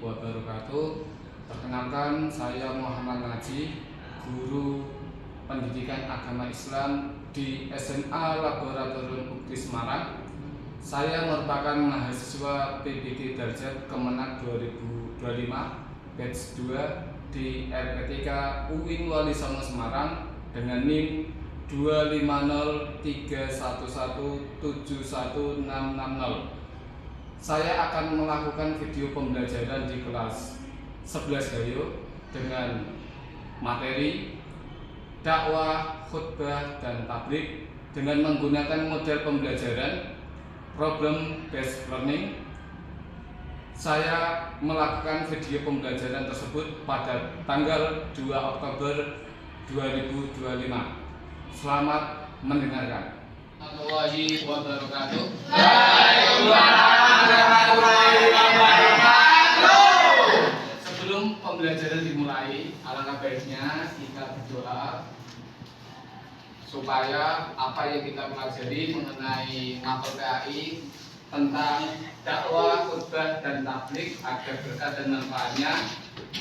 wabarakatuh. Perkenalkan, saya Muhammad Naji, guru pendidikan agama Islam di SMA Laboratorium Ukti Semarang. Saya merupakan mahasiswa PBG Darjat Kemenak 2025 batch 2 di RPTK UIN Wali Songo Semarang dengan NIM 25031171660. Saya akan melakukan video pembelajaran di kelas 11 Gayo dengan materi dakwah, khutbah, dan tablik dengan menggunakan model pembelajaran problem based learning. Saya melakukan video pembelajaran tersebut pada tanggal 2 Oktober 2025. Selamat mendengarkan. Warahmatullahi wabarakatuh. Sebelum pembelajaran dimulai, alangkah baiknya kita berdoa supaya apa yang kita pelajari mengenai mapel PAI tentang dakwah, khutbah, dan tablik agar berkah dan manfaatnya.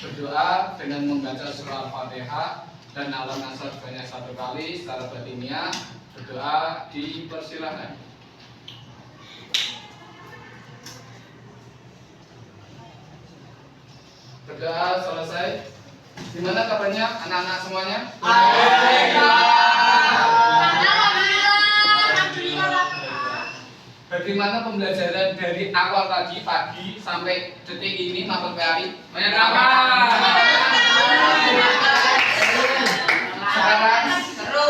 Berdoa dengan membaca surah Al-Fatihah dan Al-Nasr sebanyak 1 kali secara batiniah. Berdoa dipersilakan. Berdoa selesai. Gimana kabarnya anak-anak semuanya? Bagaimana pembelajaran dari awal tadi pagi sampai detik ini mapel PAI? Sekarang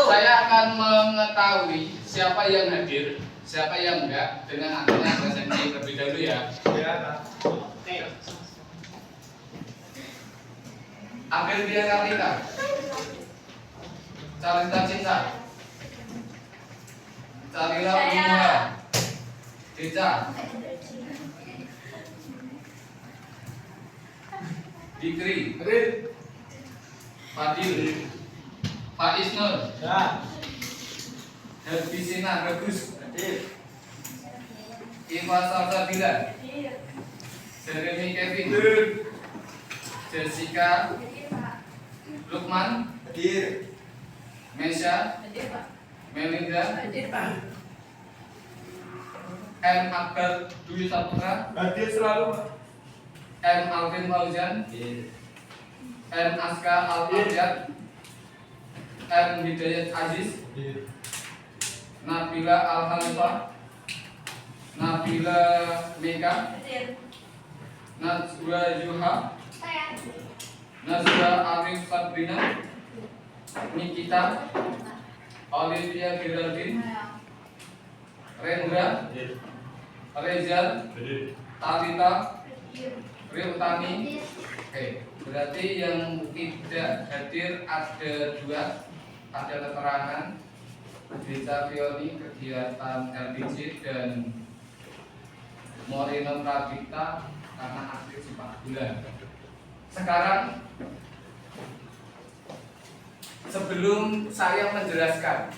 saya akan mengetahui siapa yang hadir, siapa yang enggak dengan adanya presensi terlebih dahulu ya. Akhirnya Kartika, Carita Cinta, Carila Umura, Deca, Dikri, Fadil, Pak Isnur, Herbisina, Bagus, Iva Sabila, Jeremy Kevin, Jessica, Lukman, Mesya, Melinda, M. Akbar Dwi Saputra, hadir selalu. M. Alvin Fauzan, M. Aska Al-Abyad, M. Hidayat Aziz, Nabila Al-Khalifah, Nabila Meka, Najwa Yuha, Nazwa Arif Sabrina, Nikita, Olivia Geraldine, Rendra, Rezal, Talita, Riutani. Oke, berarti yang tidak hadir ada 2. Ada keterangan Dita Fioni kegiatan LPG dan Moreno Pradipta karena aktif sepak bola. Sekarang sebelum saya menjelaskan,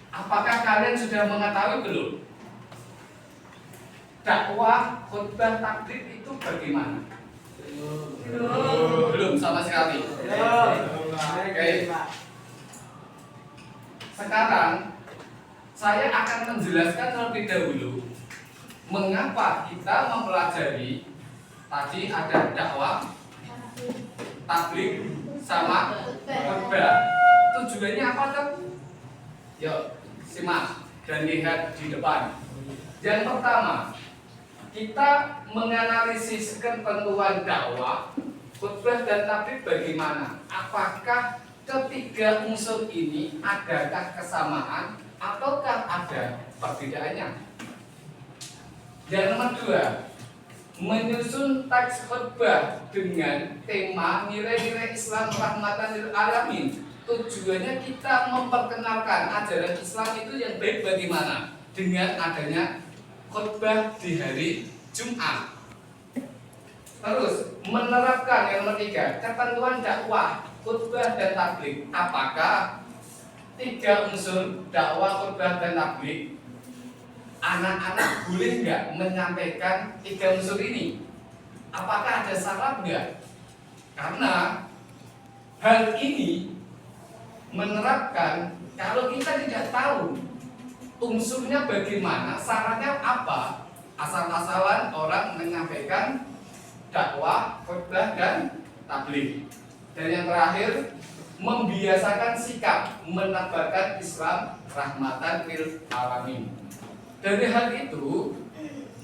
apakah kalian sudah mengetahui belum dakwah, khutbah, tablik itu bagaimana? Belum sama sekali. Oke. Sekarang saya akan menjelaskan terlebih dahulu mengapa kita mempelajari tadi ada dakwah, tablik, sama khutbah. Tujuannya apa tuh? Yuk, simak dan lihat di depan. Yang pertama, kita menganalisis ketentuan dakwah, khutbah, dan tablik bagaimana. Apakah ketiga unsur ini adakah kesamaan ataukah ada perbedaannya? Yang nomor 2, menyusun teks khutbah dengan tema nilai-nilai Islam rahmatan lil alamin. Tujuannya kita memperkenalkan ajaran Islam itu yang baik bagaimana dengan adanya khutbah di hari Jumat. Terus menerapkan yang nomor 3, ketentuan dakwah, khutbah, dan tablik. Apakah 3 unsur dakwah, khutbah, dan tablik anak-anak boleh nggak menyampaikan 3 unsur ini? Apakah ada syarat enggak? Karena hal ini menerapkan kalau kita tidak tahu unsurnya bagaimana, syaratnya apa, asal-asalan orang menyampaikan dakwah, khutbah dan tabligh. Dan yang terakhir, membiasakan sikap menebarkan Islam rahmatan lil alamin. Dari hal itu,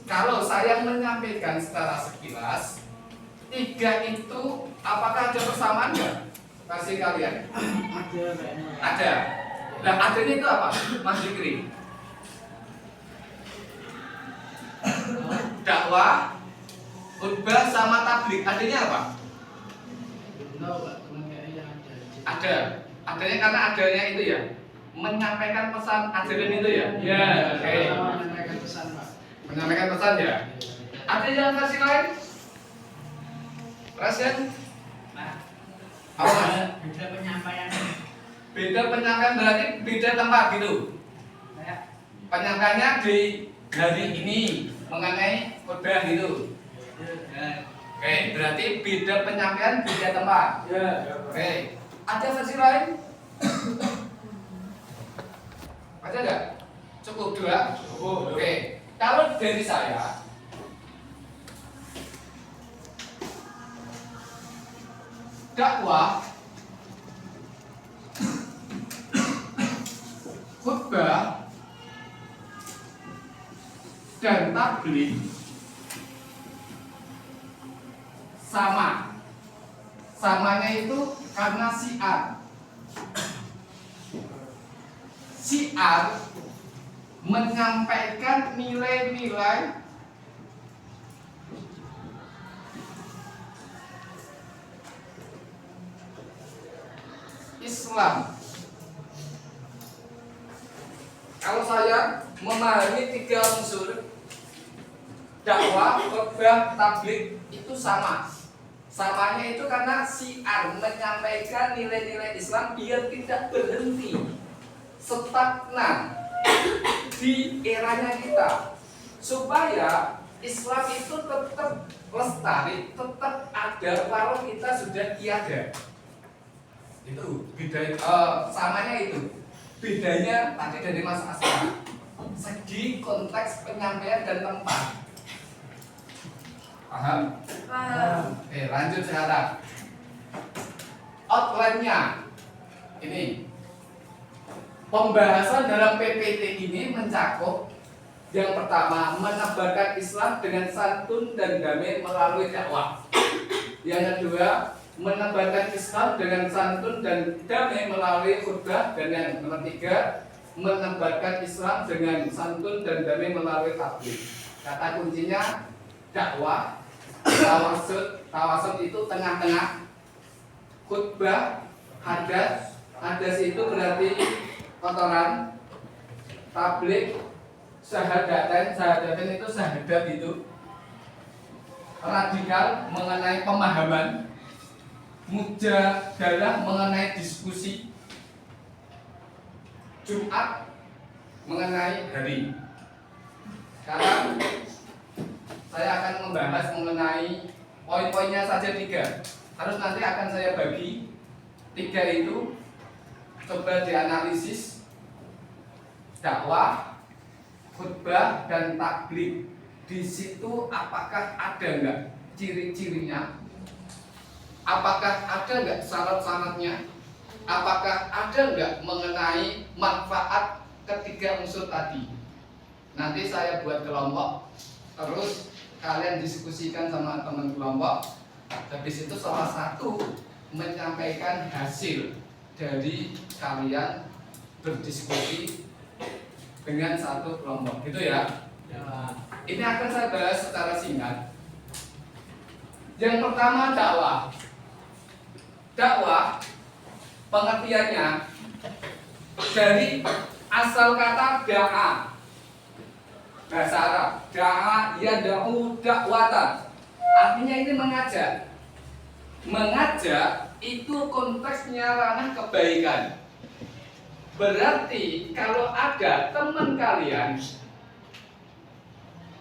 kalau saya menyampaikan secara sekilas, tiga itu apakah ada persamaan nggak? Kasih kalian. Ada. Nah, adanya itu apa, Mas Dikri? Dakwah, khutbah sama tabligh. Adanya apa? Ada. Adanya karena adanya itu ya, menyampaikan pesan ajaran itu ya. Ya, oke. Menyampaikan pesan, Pak. Menyampaikan pesan ya. Ada yang kasih lain? Perasaan? Nah, apa? Beda penyampaian. Beda penyampaian berarti beda tempat gitu. Penyampaiannya di hari ini mengenai khutbah gitu. Oke, berarti beda penyampaian beda tempat. Oke, ada versi lain? Ada nggak? Cukup dua? Cukup. Oke, kalau dari saya, dakwah, khutbah, dan tabligh sama. Samanya itu karena syiar. Syiar menyampaikan nilai-nilai Islam. Kalau saya memahami tiga unsur dakwah, khutbah, tabligh itu sama. Samanya itu karena syiar menyampaikan nilai-nilai Islam biar tidak berhenti stagnan di eranya kita, supaya Islam itu tetap lestari, tetap ada walau kita sudah tiada. Itu beda, samanya itu. Bedanya tadi dari Mas Asma, segi konteks penyampaian dan tempat. Paham? Paham. Lanjut sekarang. Outline-nya ini. Pembahasan dalam PPT ini mencakup yang pertama, menebarkan Islam dengan santun dan damai melalui dakwah. Yang kedua, menebarkan Islam dengan santun dan damai melalui khutbah. Dan yang ketiga, menebarkan Islam dengan santun dan damai melalui tabligh. Kata kuncinya dakwah, tawasud itu tengah-tengah, khutbah, hadas itu berarti kotoran, tabligh, syahadatain itu syahadat itu radikal mengenai pemahaman, mujadalah mengenai diskusi, Jumat mengenai hari. Sekarang saya akan membahas mengenai poin-poinnya saja 3. Harus nanti akan saya bagi 3 itu, coba dianalisis. Dakwah, khutbah, dan tabligh. Di situ apakah ada enggak ciri-cirinya? Apakah ada enggak syarat-syaratnya? Apakah ada enggak mengenai manfaat ketiga unsur tadi? Nanti saya buat kelompok, terus kalian diskusikan sama teman kelompok. Habis itu salah satu menyampaikan hasil dari kalian berdiskusi dengan satu kelompok, gitu ya. Ini akan saya bahas secara singkat. Yang pertama, dakwah. Dakwah pengertiannya dari asal kata da'a, bahasa Arab. Da'a yad'u dakwatan. Artinya ini mengajak. Mengajak itu konteksnya ranah kebaikan. Berarti kalau ada teman kalian,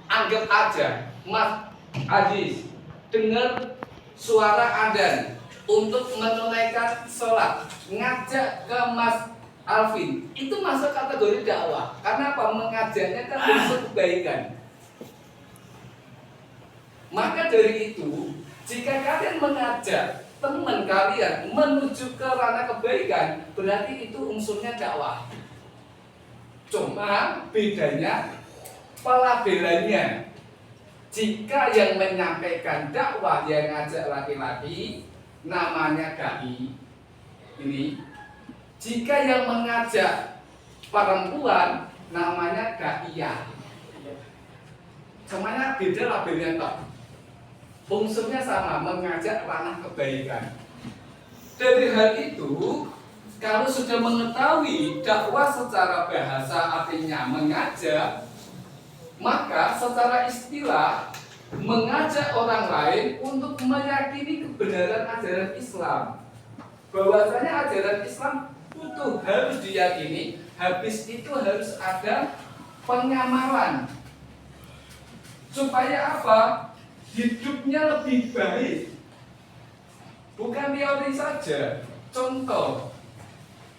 anggap aja Mas Aziz, dengar suara adzan untuk menunaikan sholat, ngajak ke Mas Alvin, itu masuk kategori dakwah. Karena apa? Mengajarnya kan untuk kebaikan. Maka dari itu, jika kalian mengajak teman kalian menuju ke ranah kebaikan, berarti itu unsurnya dakwah. Cuma bedanya pelabelannya. Jika yang menyampaikan dakwah yang ngajak laki-laki, namanya dai. Ini. Jika yang mengajak perempuan, namanya daiyah. Semuanya beda labelnya toh. Unsurnya sama, mengajak ranah kebaikan. Dari hal itu, kalau sudah mengetahui dakwah secara bahasa artinya mengajak, maka secara istilah mengajak orang lain untuk meyakini kebenaran ajaran Islam. Bahwasanya ajaran Islam itu harus diyakini, habis itu harus ada penyamaran. Supaya apa? Hidupnya lebih baik. Bukan teori saja. Contoh,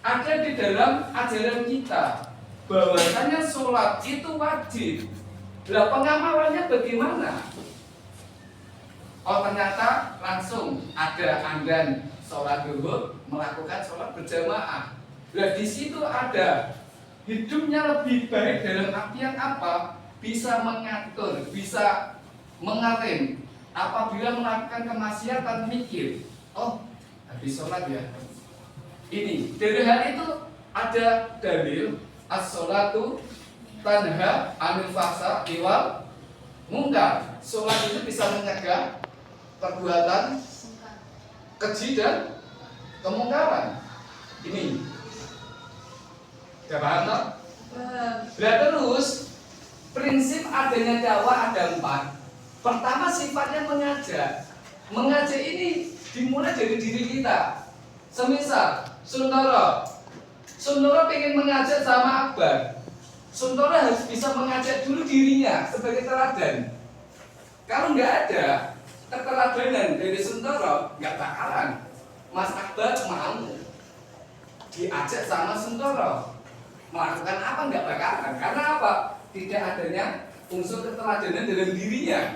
ada di dalam ajaran kita bahwasanya sholat itu wajib. Lah pengamalannya bagaimana? Oh ternyata langsung ada adzan sholat zuhur, melakukan sholat berjamaah. Lah di situ ada hidupnya lebih baik dalam artian apa? Bisa mengatur, bisa mengatur. Apabila melakukan kemaksiatan mikir, oh habis sholat ya. Ini dari hal itu ada dalil as-sholatu tanha 'anil fahsya'i wal munkar. Sholat itu bisa mencegah perbuatan keji dan kemungkaran. Ini. Sudah paham toh? Nah terus prinsip adanya dakwah ada 4. Pertama sifatnya mengajak. Mengajak ini dimulai dari diri kita. Semisal Sundoro pengen mengajak sama Akbar. Sundoro harus bisa mengajak dulu dirinya sebagai teladan. Kalau nggak ada keteladanan dari Sundoro, nggak bakalan Mas Akbar mau diajak sama Sundoro melakukan apa, nggak bakalan. Karena apa? Tidak adanya unsur keteladanan dalam dirinya.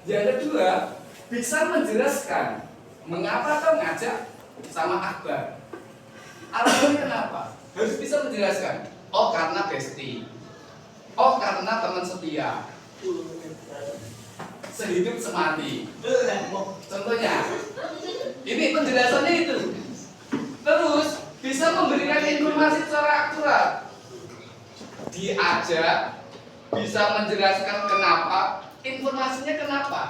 Yang kedua, bisa menjelaskan mengapa kau ngajak sama Akbar. Alasannya kenapa? Harus bisa menjelaskan. Oh karena bestie. Oh karena teman setia. Sehidup semati. Contohnya, ini penjelasannya itu. Terus bisa memberikan informasi secara akurat. Diajak, bisa menjelaskan kenapa, informasinya kenapa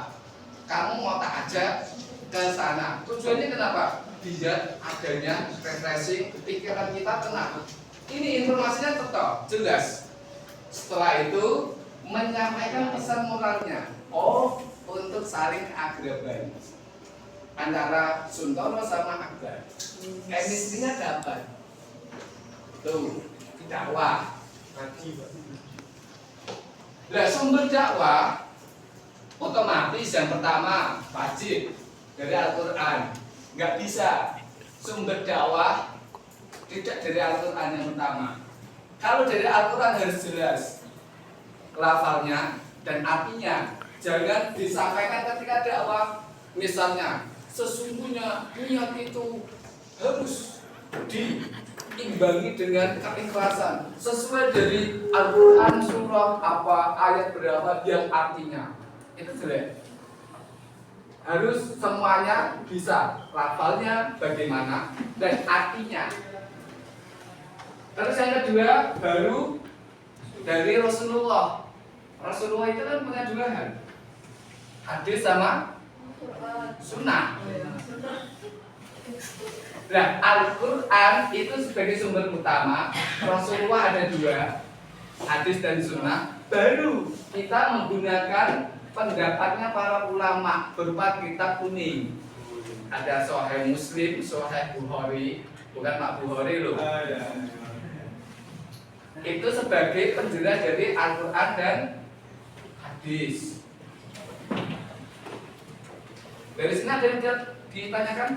kamu mau tak ajak ke sana. Tujuannya kenapa? Biar adanya refreshing pikiran kita tenang. Ini informasinya tetap jelas. Setelah itu menyampaikan pesan moralnya. Oh, untuk saling keakraban antara Suntoro sama Akbar. Chemistry-nya dapat. Tuh, dakwah. Nah, sumber dakwah otomatis yang pertama wajib dari Al-Quran. Nggak bisa sumber dakwah tidak dari Al-Quran yang pertama. Kalau dari Al-Quran harus jelas lafalnya dan artinya. Jangan disampaikan ketika dakwah. Misalnya, sesungguhnya niat itu harus diimbangi dengan keikhlasan sesuai dari Al-Quran surah apa, ayat berapa yang artinya. Itu jelek. Harus semuanya bisa, lafalnya bagaimana dan artinya. Terus yang kedua baru dari Rasulullah. Rasulullah itu kan punya 2 hal, hadis sama sunnah. Nah, Al-Quran itu sebagai sumber utama, Rasulullah ada 2, hadis dan sunnah. Baru kita menggunakan pendapatnya para ulama berupa kitab kuning. Ada Sahih Muslim, Sahih Bukhari, bukan Pak Bukhari loh. Itu sebagai penjelas dari Al-Quran dan hadis. Dari sini ada yang ditanyakan?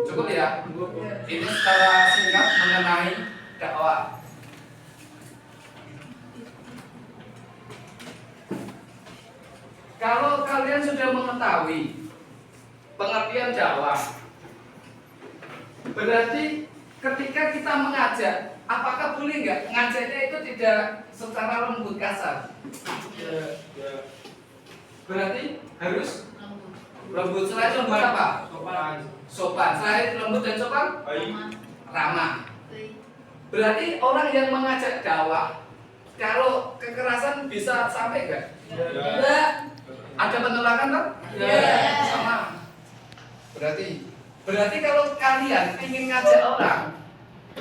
Cukup ya? Ini secara singkat mengenai dakwah. Kalau kalian sudah mengetahui pengertian dakwah, berarti ketika kita mengajak, apakah boleh nggak ngajaknya itu tidak secara lembut kasar? Berarti harus lembut. Selain lembut apa? Sopan. Selain lembut dan sopan? Ramah. Berarti orang yang mengajak dakwah, kalau kekerasan bisa sampai nggak? Tidak. Ada penolakan kan? Sama. Berarti kalau kalian ingin ngajak orang,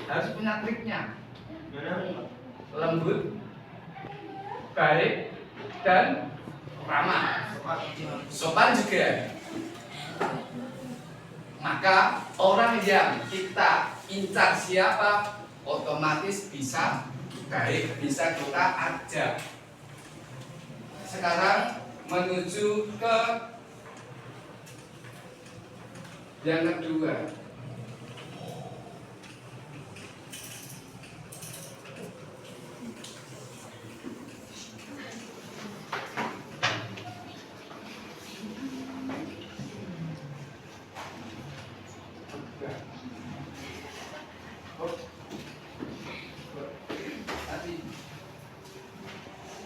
harus punya triknya. Lembut, baik, dan ramah. Sopan juga. Maka orang yang kita incar siapa, otomatis bisa baik, bisa kita ajak. Sekarang menuju ke yang kedua.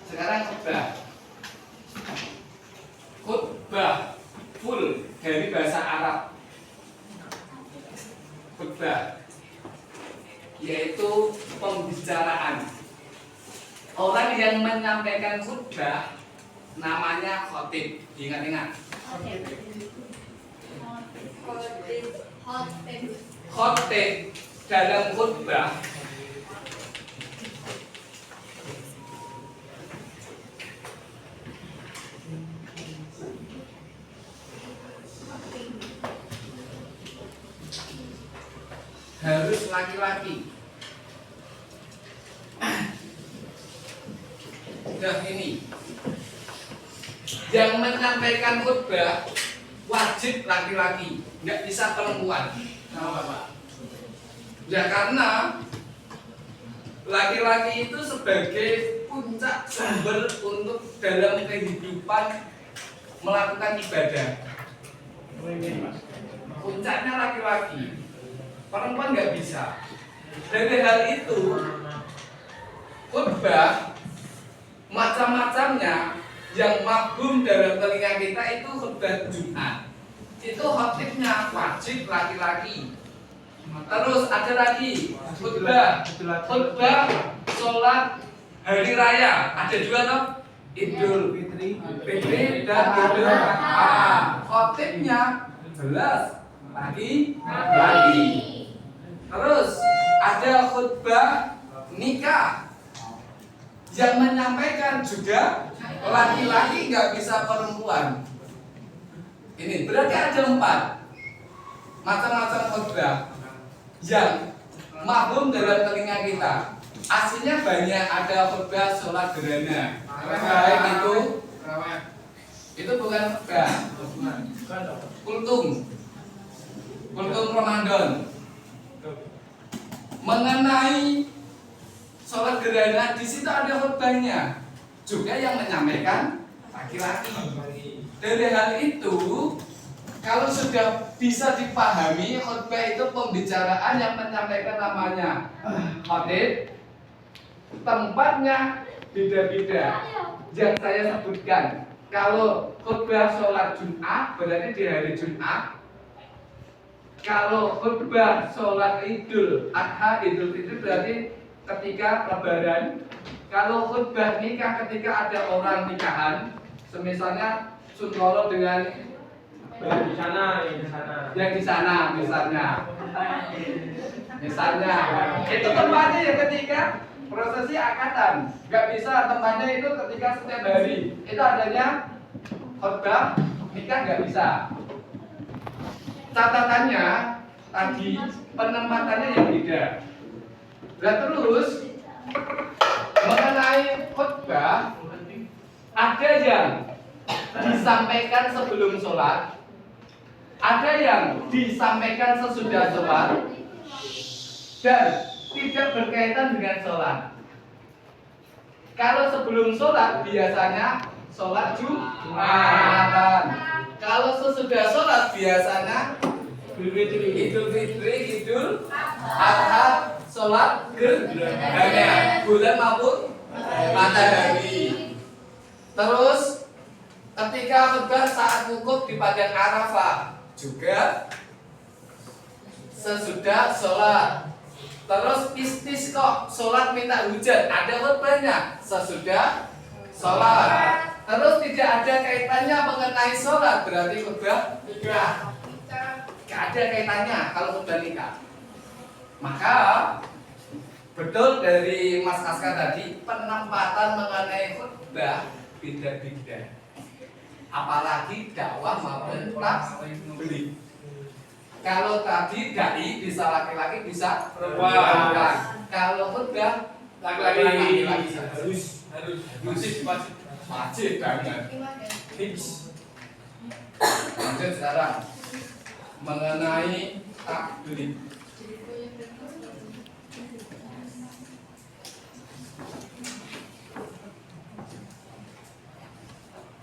Sekarang khutbah full dari bahasa Arab. Khutbah yaitu pembicaraan. Orang yang menyampaikan khutbah namanya khotib. Ingat-ingat. Khotib dalam khutbah harus laki-laki. Nah ini yang menyampaikan khutbah wajib laki-laki, nggak bisa perempuan. Kenapa Pak? Ya karena laki-laki itu sebagai puncak sumber untuk dalam kehidupan melakukan ibadah. Puncaknya laki-laki, perempuan nggak bisa. Dari hal itu, khutbah macam-macamnya yang mafhum dalam telinga kita itu khutbah Jumat. Itu khotibnya wajib laki-laki. Terus ada lagi khutbah sholat hari raya. Ada dua toh, Idul Fitri dan Idul Adha. Khotibnya jelas laki. Terus ada khutbah nikah yang menyampaikan juga laki-laki, nggak bisa perempuan. Ini berarti ada 4 macam-macam khutbah yang mafhum dalam telinga kita. Aslinya banyak, ada khutbah sholat gerhana, baik itu bukan khutbah, kultum Ramadan. Mengenai sholat gerhana di situ ada khutbahnya juga yang menyampaikan laki-laki. Dari hal itu, kalau sudah bisa dipahami, khutbah itu pembicaraan yang menyampaikan namanya khatib. Tempatnya beda-beda yang saya sebutkan. Kalau khutbah sholat Jumat berarti di hari Jumat. Kalau khutbah sholat Idul Adha, Idul Fitri berarti ketika Lebaran. Kalau khutbah nikah ketika ada orang nikahan, semisalnya Suntoro dengan yang di sana misalnya itu tempatnya ya ketika prosesi akad. Nggak bisa tempatnya itu ketika setiap hari. Itu adanya khutbah nikah nggak bisa. Catatannya tadi penempatannya yang beda. Dan terus mengenai khutbah ada yang disampaikan sebelum sholat, Ada yang disampaikan sesudah sholat dan tidak berkaitan dengan sholat. Kalau sebelum sholat biasanya sholat Jumatan. Kalau sesudah sholat biasanya Idul Fitri, Idul Adha, sholat gerhana bulan maupun matahari. Terus ketika khutbah saat wukuf di padang Arafah juga sesudah sholat. Terus istisqa, sholat minta hujan, ada khutbahnya sesudah sholat. Terus tidak ada kaitannya mengenai sholat, berarti khutbah nikah. Tidak ada kaitannya kalau khutbah nikah. Maka betul dari Mas Aska tadi, penempatan mengenai khutbah beda-beda. Apalagi dakwah maupun tabligh. Kalau tadi dai bisa laki-laki bisa perempuan. Kalau khutbah laki-laki harus wajib banget. Lanjut sekarang mengenai tabligh.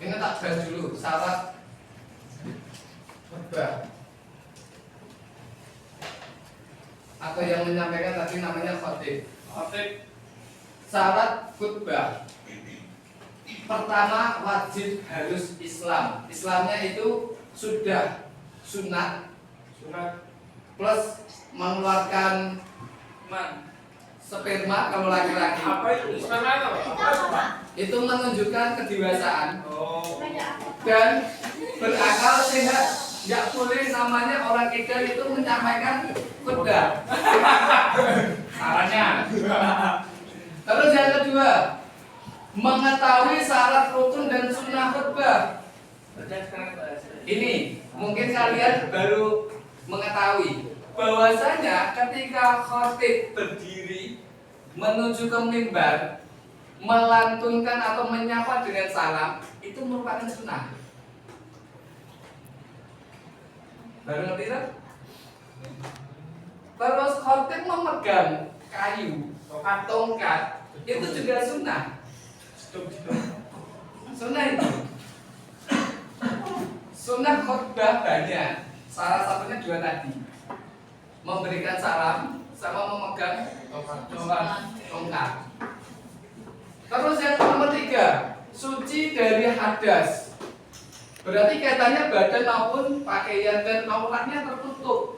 Ini tak bahas dulu syarat khutbah. Atau yang menyampaikan tadi namanya khatib. Syarat khutbah. Pertama wajib harus Islam. Islamnya itu sudah sunat plus mengeluarkan sperma kalau laki-laki. Apa itu? Sperma apa? Itu menunjukkan kedewasaan dan berakal sehat. Nggak boleh namanya orang edan itu menyampaikan khutbah. Sarannya. Terus yang kedua, mengetahui syarat rukun dan sunnah khutbah. Ini mungkin kalian baru mengetahui bahwasanya ketika khatib berdiri menuju ke mimbar, melantunkan atau menyapa dengan salam, itu merupakan sunnah. Baru ngerti kan? Terus khatib memegang kayu, tongkat, itu juga sunnah. Sunnah itu. Sunnah khutbah banyak. Salah satunya dua tadi. Memberikan salam sama memegang tongkat. Terus yang nomor 3, suci dari hadas. Berarti kaitannya badan maupun pakaian dan auratnya tertutup.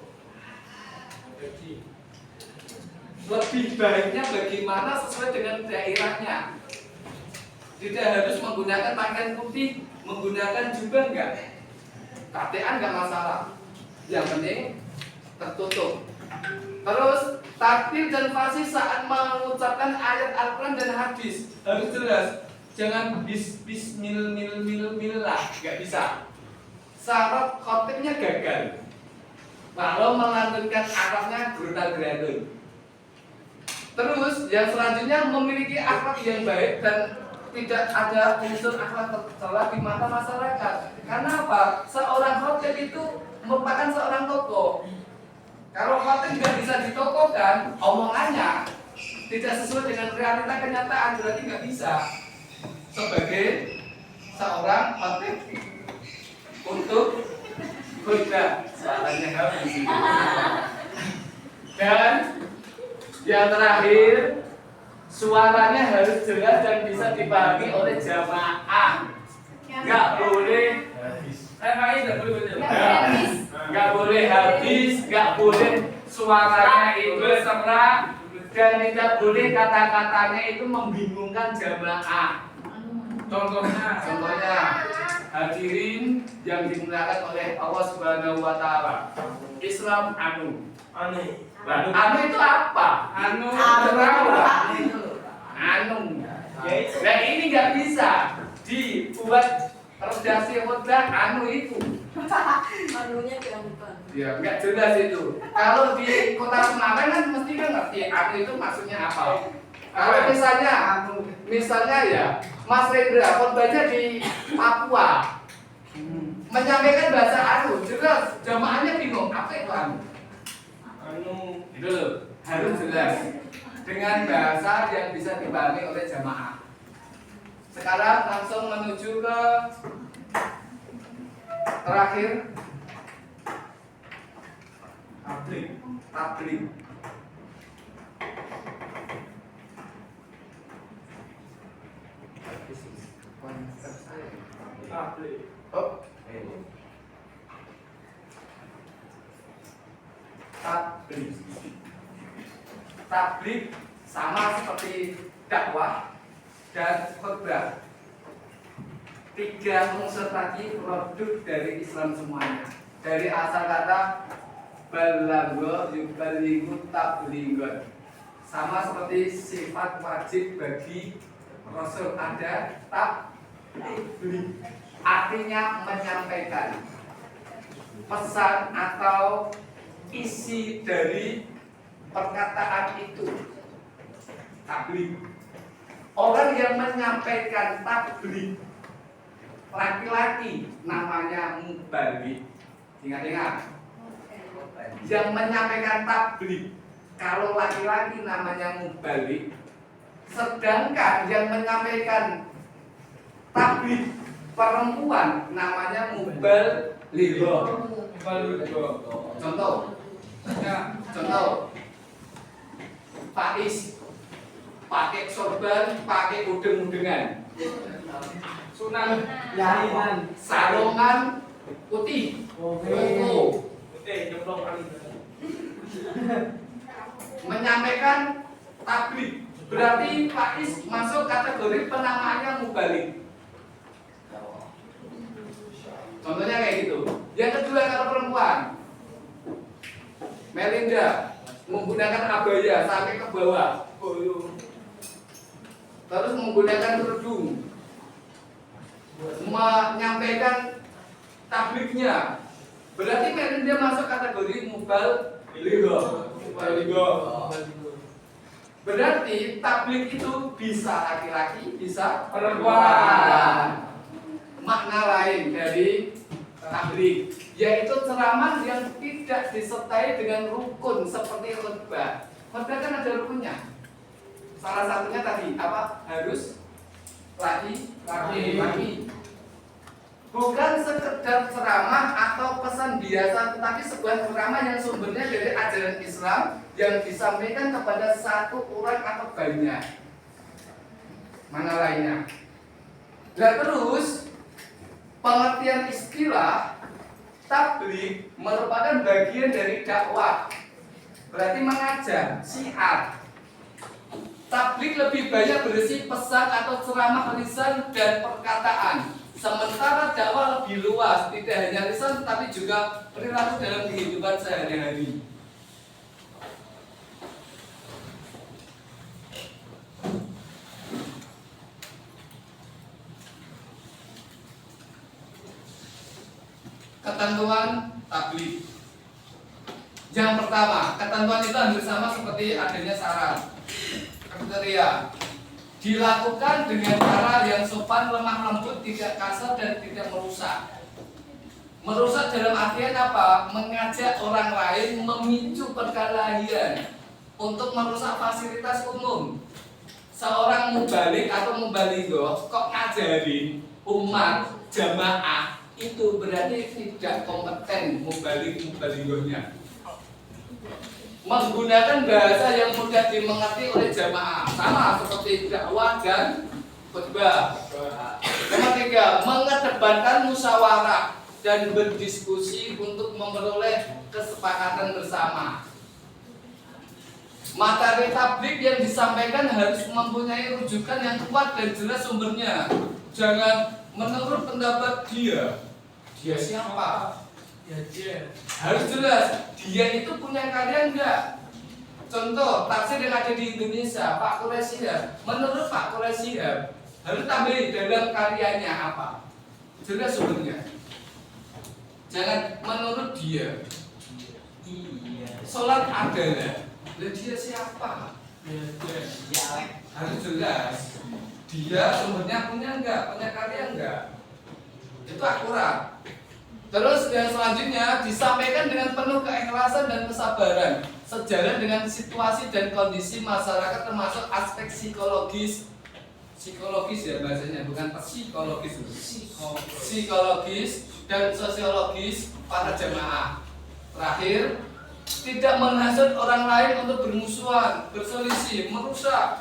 Lebih baiknya bagaimana sesuai dengan daerahnya. Tidak harus menggunakan pakaian putih, menggunakan jubah enggak. Katean enggak masalah. Yang penting tertutup. Terus takbir dan fasih saat mengucapkan ayat Al-Quran dan hadis harus jelas. Jangan bismillah, nggak bisa. Syarat khotibnya gagal. Kalau melantunkan Arabnya gerutal-geradul. Terus yang selanjutnya memiliki akhlak yang baik dan tidak ada unsur akhlak tercela di mata masyarakat. Karena apa? Seorang khotib itu merupakan seorang tokoh. Kalau khotib nggak bisa ditokohkan, omongannya tidak sesuai dengan realita kenyataan, berarti nggak bisa sebagai seorang khatib untuk khutbah. Suaranya habis. Dan yang terakhir, suaranya harus jelas dan bisa dipahami oleh jamaah. Nggak boleh nggak boleh habis, nggak boleh suaranya itu serak, dan tidak boleh kata-katanya itu membingungkan jamaah. Contohnya hadirin yang dimuliakan oleh Allah Subhanahu wa taala. Islam anu itu apa? Anu. Nah ini nggak bisa dibuat redaksi khutbah anu itu. Anunya keangkutan. Ya nggak jelas itu. Kalau di kota Semarang kan mesti kan ngerti anu itu maksudnya apa. Kalau misalnya ya Mas Rendra khutbahnya di Papua, menyampaikan bahasa anu, jelas jamaahnya bingung apa itu anu. Itu loh, harus jelas dengan bahasa yang bisa dipahami oleh jamaah. Sekarang langsung menuju ke terakhir, tabligh. Tabligh sama seperti dakwah dan khutbah. 3 unsur tadi produk dari Islam semuanya. Dari asal kata balagha yuballighu tablighon. Sama seperti sifat wajib bagi Rasul ada tabligh. Artinya menyampaikan pesan atau isi dari perkataan itu. Tabligh. Orang yang menyampaikan tabligh laki-laki namanya mubaligh. Ingat-ingat. Yang menyampaikan tabligh kalau laki-laki namanya mubaligh. Sedangkan yang menyampaikan tabligh perempuan namanya mubalighah. Contoh. Faiz pakai sorban, pakai udeng-udengan. Sunan Yahinan sarungan putih. Menyampaikan tabligh berarti Faiz masuk kategori penamanya mubaligh. Contohnya kayak gitu. Yang kedua kalau perempuan, Melinda menggunakan abaya sampai ke bawah, terus menggunakan kerudung, menyampaikan tablighnya, berarti Melinda masuk kategori mubalighah. Berarti tabligh itu bisa laki-laki, bisa perempuan. Makna lain dari tabligh yaitu ceramah yang tidak disertai dengan rukun seperti khutbah. Khutbah kan ada rukunnya. Salah satunya tadi apa? Harus laki-laki. Bukan sekedar ceramah atau pesan biasa, tetapi sebuah ceramah yang sumbernya dari ajaran Islam yang disampaikan kepada satu orang atau banyak. Mana lainnya? Dan terus pengertian istilah tabligh merupakan bagian dari dakwah. Berarti mengajar, syiar. Tabligh lebih banyak berisi pesan atau ceramah lisan dan perkataan. Sementara dakwah lebih luas, tidak hanya lisan tetapi juga perilaku dalam kehidupan sehari-hari. Ketentuan tabligh. Yang pertama, ketentuan itu hampir sama seperti adanya syarat. Kriteria dilakukan dengan cara yang sopan, lemah lembut, tidak kasar dan tidak merusak. Merusak dalam artian apa? Mengajak orang lain memicu perkelahian untuk merusak fasilitas umum. Seorang mubaligh atau mubalighah kok ngajarin umat jamaah, itu berarti tidak kompeten mubalighahnya. Menggunakan bahasa yang mudah dimengerti oleh jamaah, sama seperti dakwah dan khutbah. Nomor 3, mengedepankan musyawarah dan berdiskusi untuk memperoleh kesepakatan bersama. Materi tabligh yang disampaikan harus mempunyai rujukan yang kuat dan jelas sumbernya. Jangan menurut pendapat dia siapa? Ya dia. Harus jelas, dia itu punya karya enggak? Contoh, tafsir yang ada di Indonesia, Pak Quraisy Shihab. Menurut Pak Quraisy Shihab, harus tambahin dalam karyanya apa? Jelas sumbernya. Jangan menurut dia. Sholat adalah. Dan dia siapa? Ya, harus jelas. Dia sumbernya punya enggak? Punya karya enggak? Itu akurat. Terus yang selanjutnya disampaikan dengan penuh keikhlasan dan kesabaran, sejalan dengan situasi dan kondisi masyarakat termasuk aspek psikologis ya bahasanya, bukan psikologis, psikologis dan sosiologis para jemaah. Terakhir, tidak menghasut orang lain untuk bermusuhan, berselisih, merusak.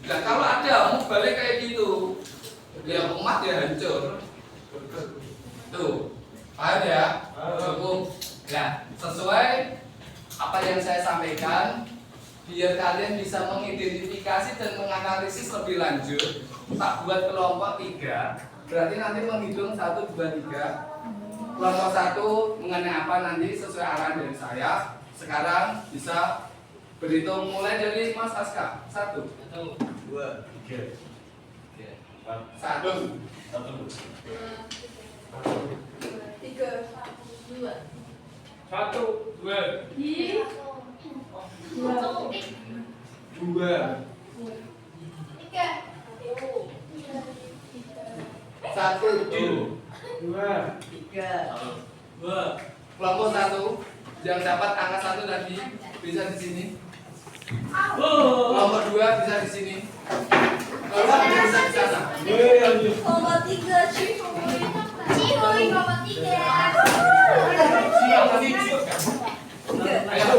Nah kalau ada mau balik kayak gitu, ya umat ya hancur. Tuh, paham ya? Cukup. Nah, sesuai apa yang saya sampaikan, biar kalian bisa mengidentifikasi dan menganalisis lebih lanjut, tak buat kelompok 3. Berarti nanti menghitung 1, 2, 3. Kelompok 1 mengenai apa nanti sesuai arahan dari saya. Sekarang bisa berhitung mulai dari Mas Aska. 1, 2, 3, 1, 3, 2, 1, 2, 2. Kelompok 1 yang dapat angka 1 tadi bisa di sini. Kelompok 2 bisa di sini. Kelompok 3 bisa di sana. kelompok 3, Cihuy, kelompok 3. Ayo.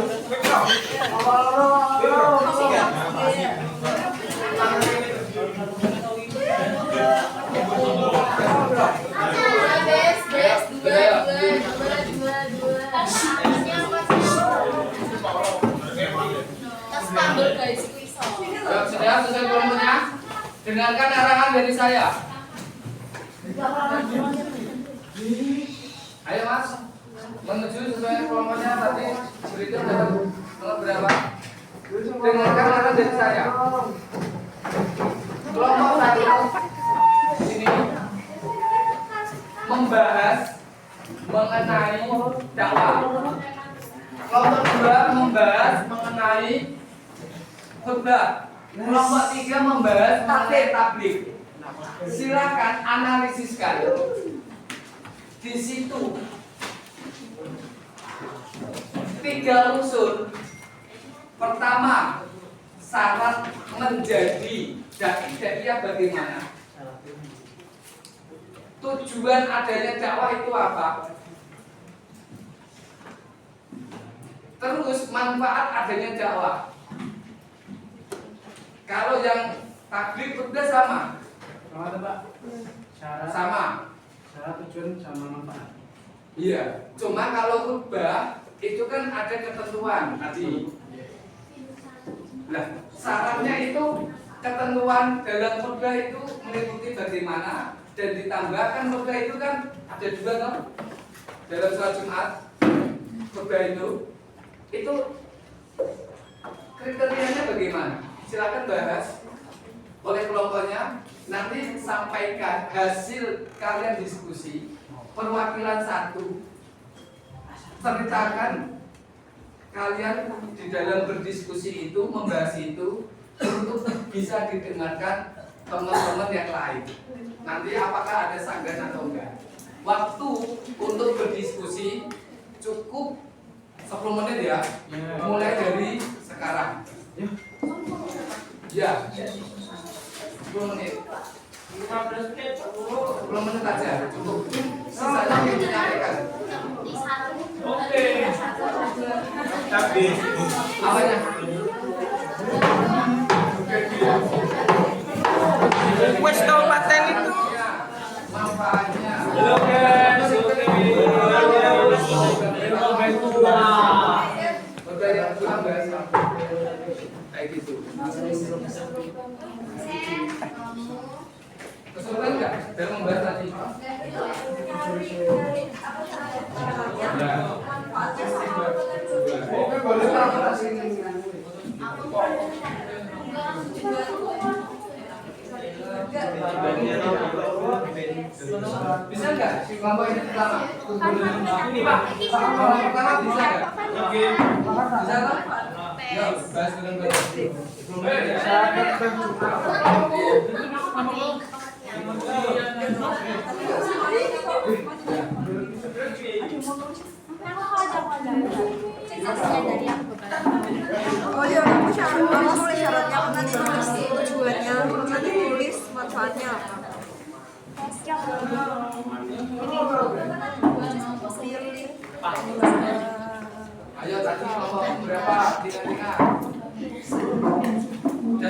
Sudah selesai kelompoknya? Dengarkan arahan dari saya. Ayo Mas, menuju sesuai kelompoknya tadi berhitung dapat nomor berapa? Dengarkan arahan dari saya. Kelompok 1 ini membahas mengenai dakwah. Kelompok 2 membahas mengenai khutbah. Kelompok 3 membahas mengenai tabligh. Silakan analisiskan. Di situ 3 unsur. Pertama, syarat menjadi dai bagaimana? Tujuan adanya dakwah itu apa? Terus manfaat adanya dakwah. Kalau yang tabligh khutbah sama. Sama ada Pak. Sama. Syarat, tujuan sama manfaat. Iya. Cuma kalau khutbah itu kan ada ketentuan tadi. Nah, syaratnya itu ketentuan dalam khutbah itu meliputi bagaimana, dan ditambahkan khutbah itu kan ada 2 toh. Dalam sholat Jumat khutbah itu kriterianya bagaimana? Silakan bahas oleh kelompoknya. Nanti sampaikan hasil kalian diskusi. Perwakilan 1 ceritakan kalian di dalam berdiskusi itu, membahas itu untuk bisa didengarkan teman-teman yang lain. Nanti apakah ada sanggahan atau enggak? Waktu untuk berdiskusi cukup 10 menit ya. Mulai dari sekarang. Ya. 10 menit. 15 menit. 10 menit aja cukup. Sisanya menyampaikan. Oke. Tapi Apanya? wes kabupaten itu. Manfaatnya. Oke. Berdaya kurang bahasa. Kayak gitu. Kesulitan nggak dalam membahas tadi? Oke, boleh bisa nggak si kelompok ini pertama? Ini Pak, kelompok pertama bisa nggak? Bisa nggak? Ya, bahas dengan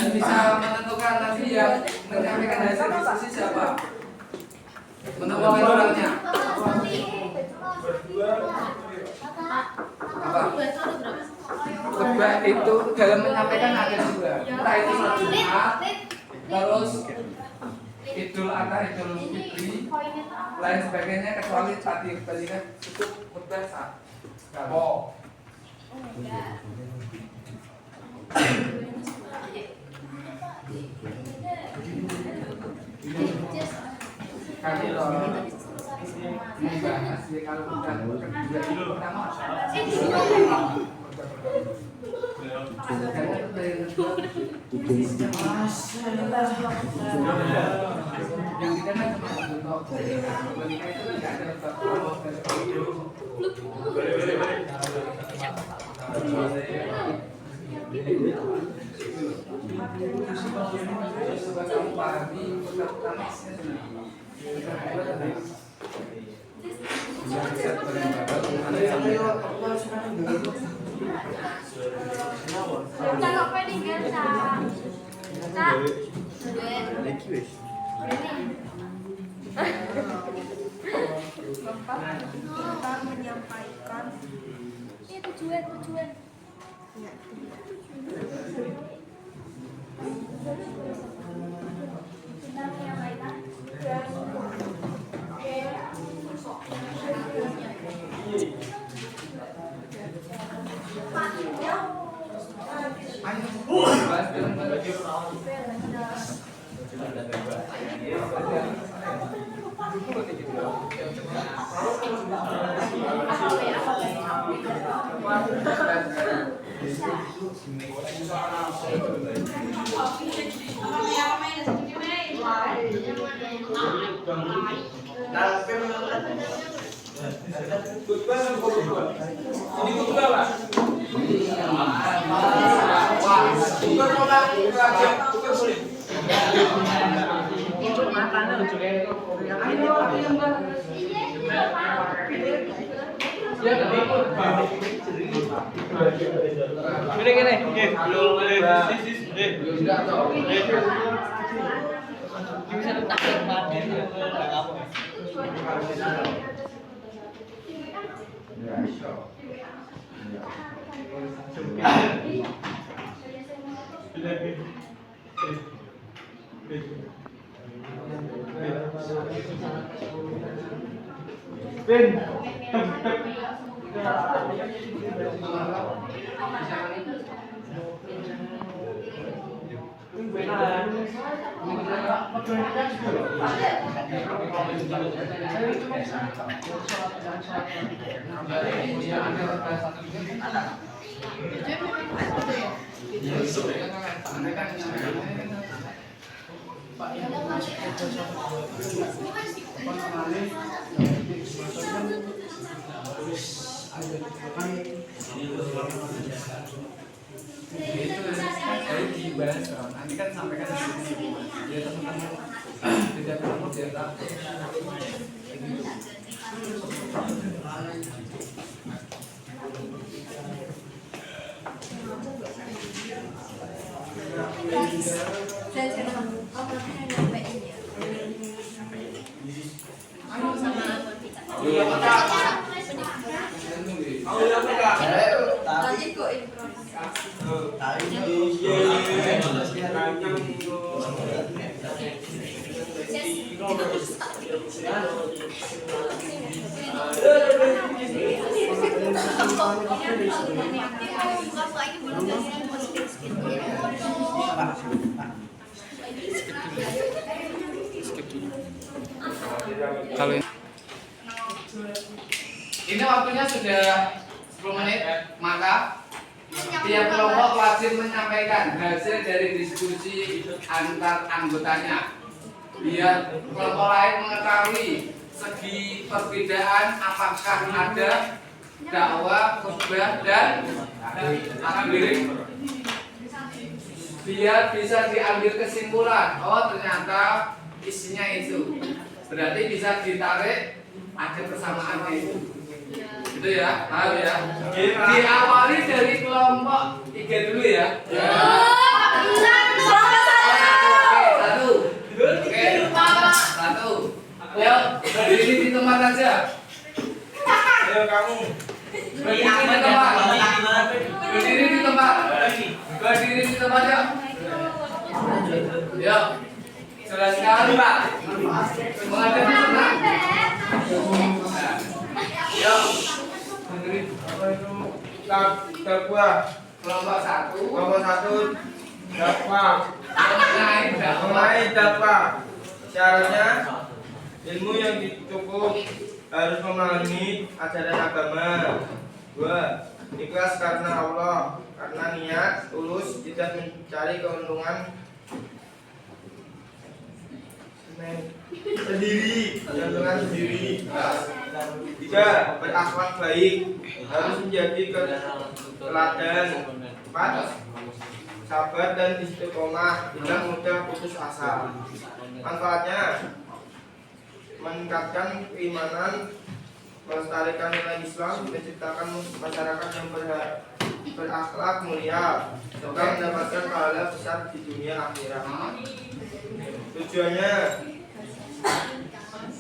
Dan bisa menentukan nanti yang menyampaikan hasil diskusi siapa? Menentukan orangnya. Apa? Khotbah itu dalam menyampaikan ada dua. Entah itu sholat Jumat, terus Idul Adha, Idul Fitri, lain sebagainya kecuali tadi kan cukup khotbah sah. Oh. Kami loh membahas ya kalau udah kedua itu pertama yang kita kan menyampaikan ini tujuan nanti kan sampaikan dia teman-teman tidak ketemu dia tak kalau ini waktunya sudah 10 menit, maka tiap kelompok wajib menyampaikan hasil dari diskusi antar anggotanya biar kelompok lain mengetahui segi perbedaan apakah ada dakwah, khutbah dan takbir, biar bisa diambil kesimpulan. Oh, ternyata isinya itu, berarti bisa ditarik ada kesamaannya itu. Itu ya, paham ya? Diawali dari kelompok 3 dulu ya. saja. Ayo kamu. Berdiri di tempat. Berdiri di tempat. Berdiri di tempat ya. Ya. Jelaskan Pak. Mengajar senang. Ya. Berdiri. Apa itu? Dakwah. Kelompok 1. Kelompok 1. Dakwah. Mengenai dakwah. Syaratnya ilmu yang cukup, harus memahami ajaran agama. 2. Ikhlas karena Allah, karena niat tulus, tidak mencari keuntungan sendiri. 3. Berakhlak baik, harus menjadi teladan. 4. Sabar dan istiqomah, tidak mudah putus asa. Manfaatnya meningkatkan keimanan, melestarikan nilai Islam, menciptakan masyarakat yang berakhlak mulia, serta mendapatkan pahala besar di dunia akhirat. Tujuannya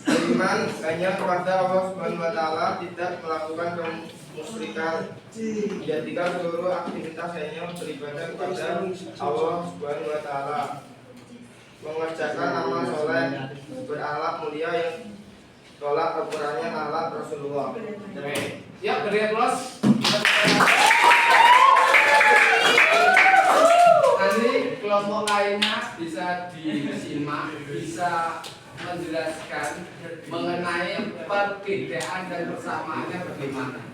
beriman hanya kepada Allah Subhanahu wa Ta'ala, tidak melakukan kemusyrikan, menjadikan seluruh aktivitas hanya beribadah kepada Allah Subhanahu wa Ta'ala, mengerjakan amal soleh, berakhlak mulia yang tolak kekurangannya akhlak Rasulullah. Ya, berdiri plus. Nanti kelompok lainnya bisa disimak, bisa menjelaskan mengenai perbedaan dan persamaannya bagaimana.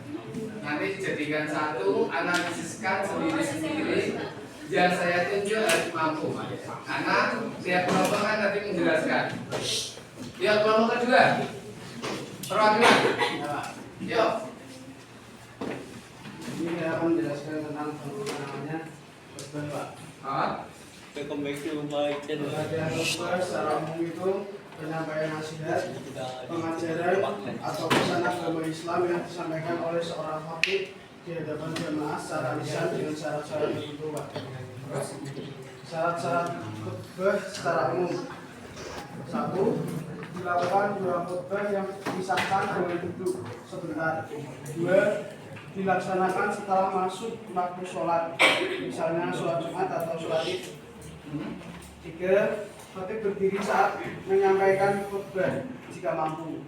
Nanti jadikan satu, analisiskan sendiri-sendiri. Yang saya tunjuk harus mampu, karena tiap kelompok kan nanti menjelaskan. Ya, kelompok kedua, perwakilan. Yuk. Ini saya akan menjelaskan tentang namanya khotbah, Pak. Pengajaran khotbah secara umum itu penyampaian nasihat, pengajaran atau pesan agama Islam yang disampaikan oleh seorang khatib di hadapan jemaah secara lisan dengan syarat-syarat tertentu, Pak. Syarat-syarat khotbah secara umum. 1. Dilakukan 2 khotbah yang disahkan dengan duduk sebentar. 2. Dilaksanakan setelah masuk waktu sholat, misalnya sholat Jumat atau sholat Id. 3. Khatib berdiri saat menyampaikan khotbah jika mampu.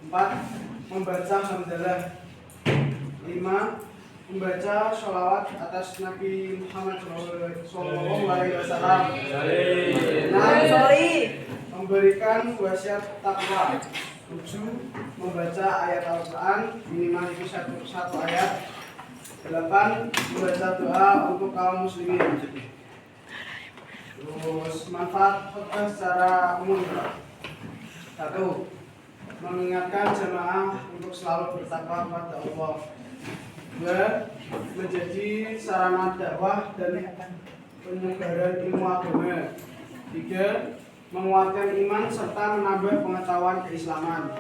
4. Membaca hamdalah. 5. Membaca sholawat atas Nabi Muhammad SAW. 6. Memberikan wasiat takwa. 7. Membaca ayat Al-Quran minimal itu satu ayat. 8. Membaca doa untuk kaum muslimin. Terus manfaat khotbah secara umum. 1. Mengingatkan jemaah untuk selalu bertakwa kepada Allah. 2. Menjadi sarana dakwah dan penyebaran ilmu agama. 3. Menguatkan iman serta menambah pengetahuan keislaman.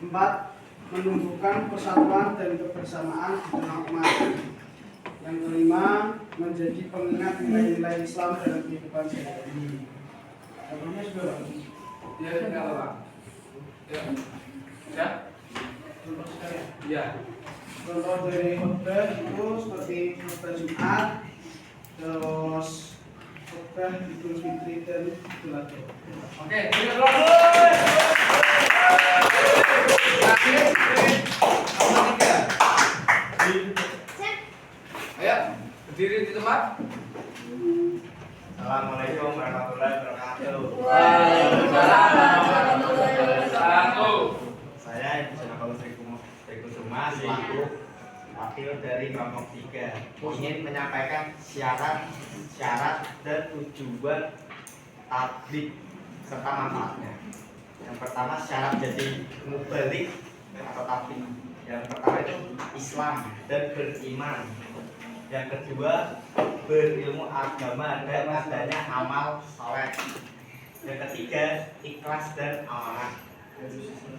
4. Menumbuhkan persatuan dan kebersamaan di tengah umat. Yang kelima, menjadi pengingat nilai-nilai Islam dalam kehidupan sehari-hari. Contohnya sudah Ya, enggak apa-apa. Ya. Ya. contoh sekali. Ya. Contoh dari khotbah itu seperti khotbah Jumat, terus khotbah Idul Fitri dan Idul Adha. Oke, kita keluar. Terakhir, nomor 3. Ayo, berdiri di tempat. Assalamualaikum warahmatullahi wabarakatuh. Waalaikumsalam warahmatullahi wabarakatuh. Saya Ibu Senapalo Sri Kusuma selaku wakil dari kelompok 3 ingin menyampaikan syarat dan tujuan tabligh serta manfaatnya. Yang pertama syarat jadi mubalik atau tabligh. Yang pertama itu Islam dan beriman. Yang kedua berilmu agama dan adanya amal saleh. Yang ketiga ikhlas dan amanah.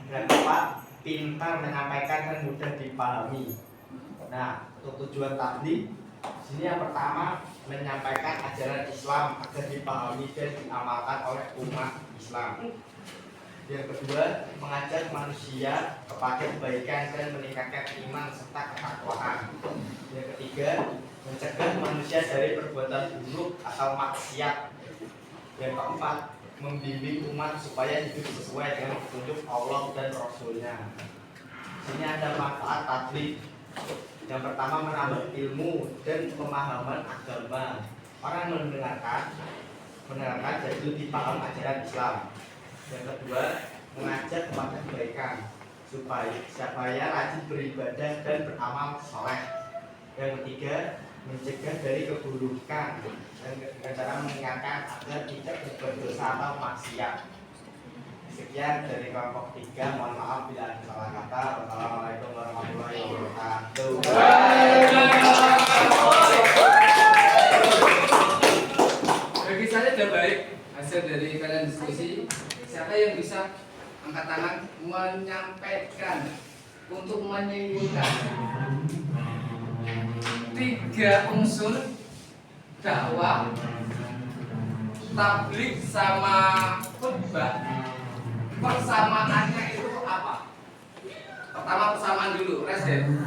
Yang keempat pintar menyampaikan dan mudah dipahami. Nah, untuk tujuan tabligh sini yang pertama menyampaikan ajaran Islam agar dipahami dan diamalkan oleh umat Islam. Yang kedua, mengajak manusia kepada kebaikan dan meningkatkan iman serta ketakwaan. Yang ketiga, mencegah manusia dari perbuatan buruk atau maksiat. Yang keempat, membimbing umat supaya hidup sesuai dengan petunjuk Allah dan Rasulnya. Sini ada manfaat tabligh. Yang pertama, menambah ilmu dan pemahaman agama. Orang mendengarkan jadi lebih paham ajaran Islam. Yang kedua, mengajak kepada kebaikan supaya rajin beribadah dan beramal soleh. Yang ketiga, mencegah dari keburukan dengan cara mengingatkan agar tidak berbuat dosa atau maksiat. Sekian dari kelompok 3. Mohon maaf bila ada salah kata. Wassalamualaikum warahmatullahi wabarakatuh. Bagi saya sudah baik hasil dari kalian diskusi. Siapa yang bisa angkat tangan menyampaikan untuk menyimpulkan 3 unsur dakwah, tabligh sama khutbah, persamaannya itu apa? Pertama persamaan dulu, Resden.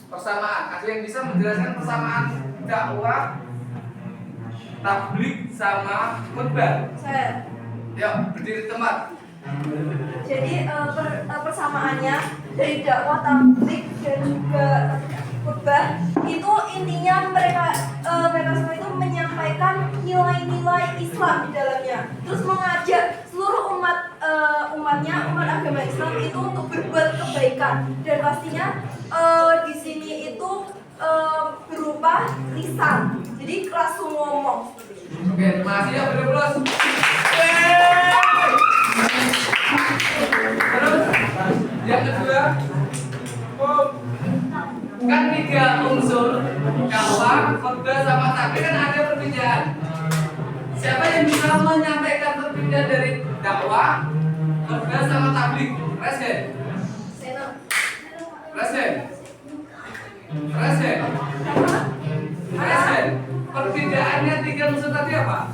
Persamaan. Ada yang bisa menjelaskan persamaan dakwah, tabligh sama khutbah? Saya. Yuk, berdiri tempat. Jadi persamaannya dari dakwah, tabligh dan juga khutbah itu intinya mereka semua itu menyampaikan nilai-nilai Islam di dalamnya. Terus mengajak seluruh umat agama Islam itu untuk berbuat kebaikan, dan pastinya di sini itu berupa lisan. Jadi langsung ngomong. Oke, terima kasih ya, berdua. Terus yang kedua, kan 3 unsur dakwah, khutbah sama tabligh kan ada perbedaan. Siapa yang bisa menyampaikan perbedaan dari dakwah, khutbah sama tabligh? Resden. Perbedaannya 3 unsur tadi apa?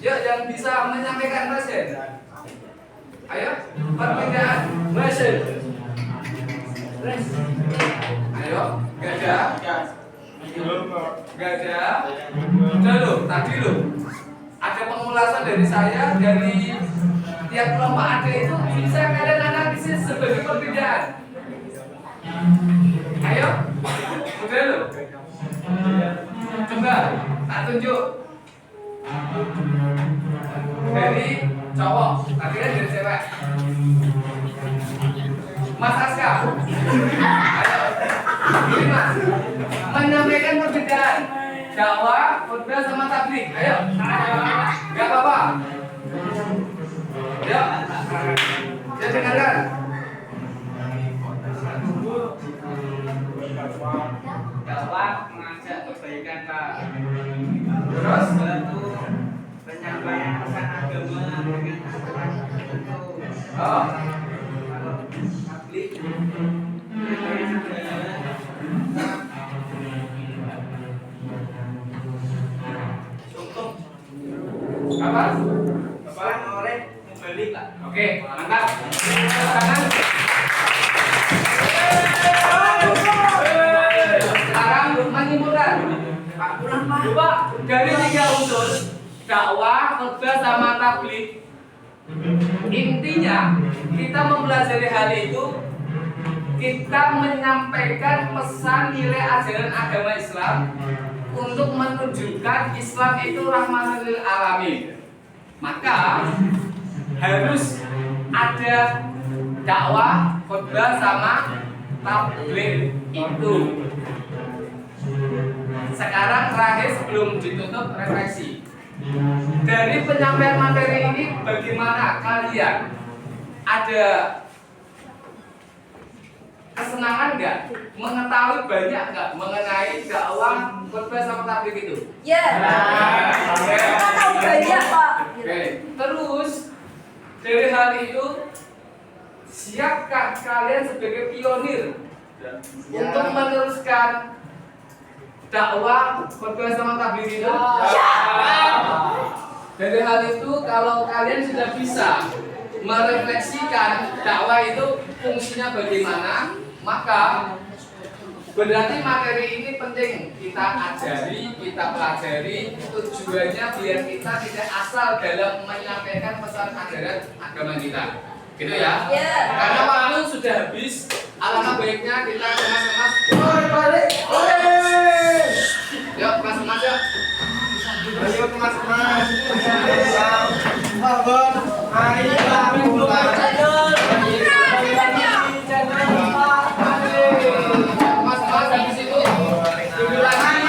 Yuk, yang bisa menyampaikan Resden. Ayo, perbedaan Resden. Ayo, gak ada. Udah loh, tadi loh. Ada pengulasan dari saya, dari tiap kelompok ada itu bisa kalian analisis sebagai perbedaan. Ayo, udah loh. Coba, tak tunjuk. Dari cowok, tadi kan dari cewek. Mas Aska. Ayo. Ini Mas. Menyampaikan perbedaan dakwah, khutbah sama tabligh. Ayo. Enggak apa-apa. Ayo. Ya dengarkan. Dakwah mengajak kebaikan, Pak. Terus Satu, penyampaian pesan agama dengan aturan tertentu. oh, Kalau tabligh penyampaian agama cukup apa? pesan oleh membalik, Pak. Oke, mantap. Tangan. Sekarang menyimpulkan. Pak pulang Pak. Coba dari 3 unsur dakwah, khutbah sama tabligh. Intinya kita mempelajari hal itu, kita menyampaikan pesan nilai ajaran agama Islam untuk menunjukkan Islam itu rahmatan lil alamin. Maka harus ada dakwah, khutbah sama tabligh itu. Sekarang terakhir sebelum ditutup refleksi. Dari penyampaian materi ini bagaimana kalian? Ada kesenangan nggak? Mengetahui banyak nggak mengenai dakwah, khutbah sama tabligh itu? Ya. Kita tahu banyak, Pak. Oke. Terus dari hal itu siapkah kalian sebagai pionir untuk meneruskan dakwah, khutbah sama tabligh itu? Dari hal hal itu kalau kalian sudah bisa merefleksikan dakwah itu fungsinya bagaimana, maka berarti materi ini penting kita ajari, kita pelajari. Tujuannya biar kita tidak asal dalam menyampaikan pesan ajaran agama kita, gitu ya. Karena waktu sudah habis. Alangkah baiknya kita kemas-kemas. Balik. Yuk kemas-kemas yuk. Ayo kemas-kemas. Abang, ayo pulang. Kemas-kemas dari situ. Dulu lagi.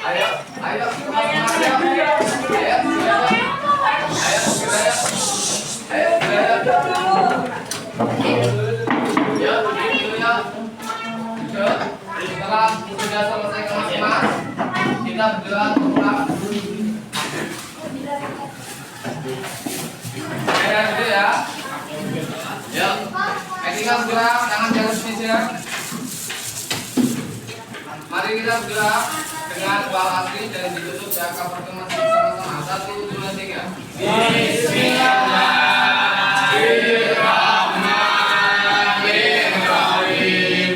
Ayo, ayo, setelah sudah selesai kemas-kemas, kita berdoa pulang. Ya, gitu ya. Yuk, kita bergerak, tangan di atas meja. Mari kita bergerak dengan wal asli dan ditutup ya kapal kemas sama-sama. 1, 2, 3. Bismillahirrahmanirrahim.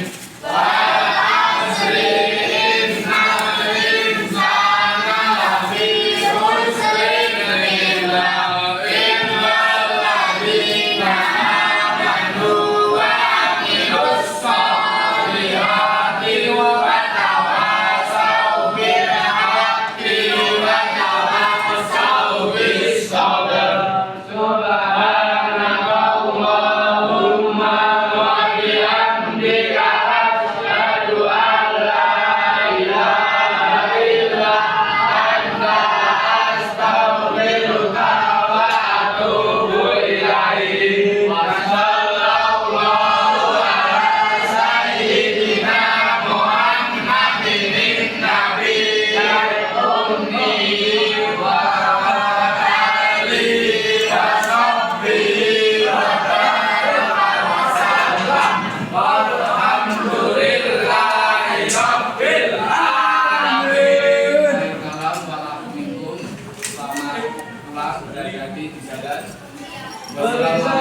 Selamat